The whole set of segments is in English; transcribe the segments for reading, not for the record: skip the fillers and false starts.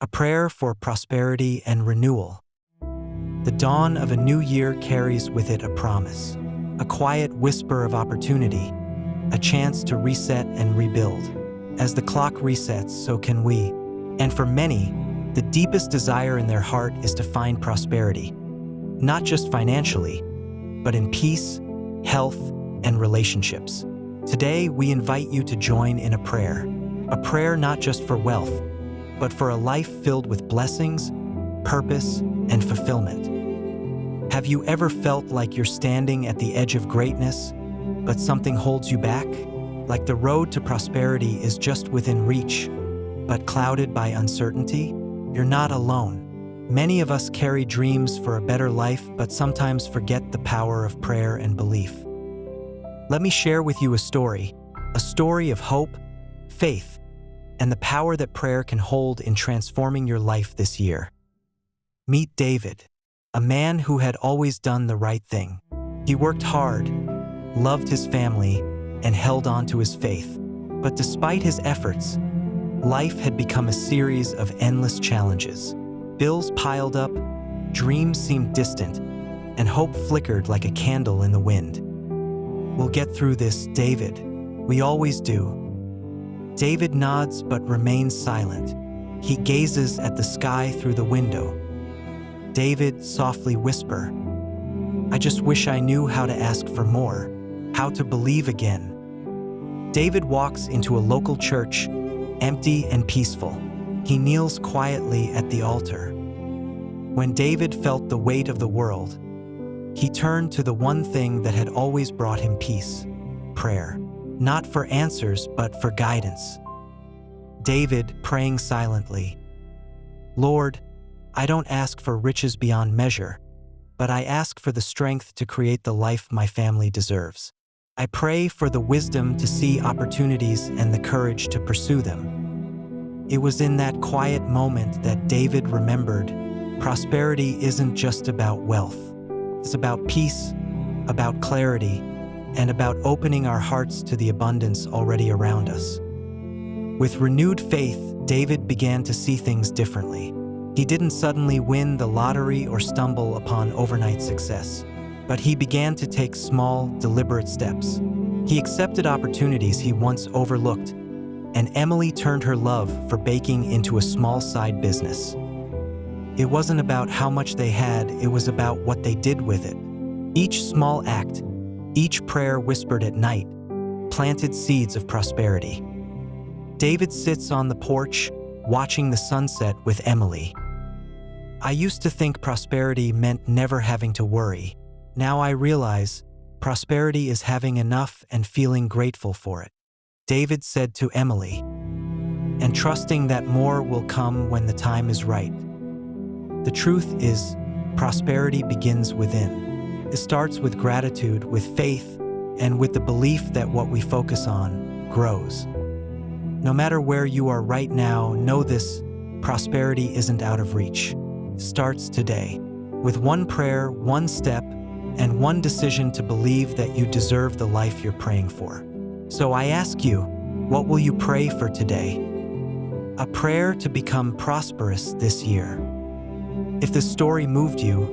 a prayer for prosperity and renewal. The dawn of a new year carries with it a promise, a quiet whisper of opportunity, a chance to reset and rebuild. As the clock resets, so can we. And for many, the deepest desire in their heart is to find prosperity, not just financially, but in peace, health, and relationships. Today, we invite you to join in a prayer not just for wealth, but for a life filled with blessings, purpose, and fulfillment. Have you ever felt like you're standing at the edge of greatness, but something holds you back? Like the road to prosperity is just within reach, but clouded by uncertainty? You're not alone. Many of us carry dreams for a better life, but sometimes forget the power of prayer and belief. Let me share with you a story of hope, faith, and the power that prayer can hold in transforming your life this year. Meet David, a man who had always done the right thing. He worked hard, loved his family, and held on to his faith. But despite his efforts, life had become a series of endless challenges. Bills piled up, dreams seemed distant, and hope flickered like a candle in the wind. "We'll get through this, David. We always do." David nods but remains silent. He gazes at the sky through the window. David softly whispers, "I just wish I knew how to ask for more, how to believe again." David walks into a local church, empty and peaceful. He kneels quietly at the altar. When David felt the weight of the world, he turned to the one thing that had always brought him peace: prayer. Not for answers, but for guidance. David, praying silently, "Lord, I don't ask for riches beyond measure, but I ask for the strength to create the life my family deserves. I pray for the wisdom to see opportunities and the courage to pursue them." It was in that quiet moment that David remembered prosperity isn't just about wealth. It's about peace, about clarity, and about opening our hearts to the abundance already around us. With renewed faith, David began to see things differently. He didn't suddenly win the lottery or stumble upon overnight success, but he began to take small, deliberate steps. He accepted opportunities he once overlooked, and Emily turned her love for baking into a small side business. It wasn't about how much they had, it was about what they did with it. Each small act, each prayer whispered at night, planted seeds of prosperity. David sits on the porch, watching the sunset with Emily. "I used to think prosperity meant never having to worry. Now I realize prosperity is having enough and feeling grateful for it," David said to Emily, "and trusting that more will come when the time is right." The truth is, prosperity begins within. It starts with gratitude, with faith, and with the belief that what we focus on grows. No matter where you are right now, know this: prosperity isn't out of reach. It starts today, with one prayer, one step, and one decision to believe that you deserve the life you're praying for. So I ask you, what will you pray for today? A prayer to become prosperous this year. If this story moved you,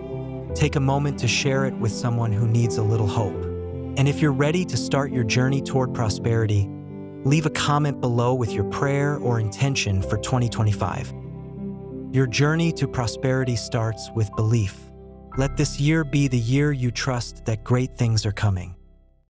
take a moment to share it with someone who needs a little hope. And if you're ready to start your journey toward prosperity, leave a comment below with your prayer or intention for 2025. Your journey to prosperity starts with belief. Let this year be the year you trust that great things are coming.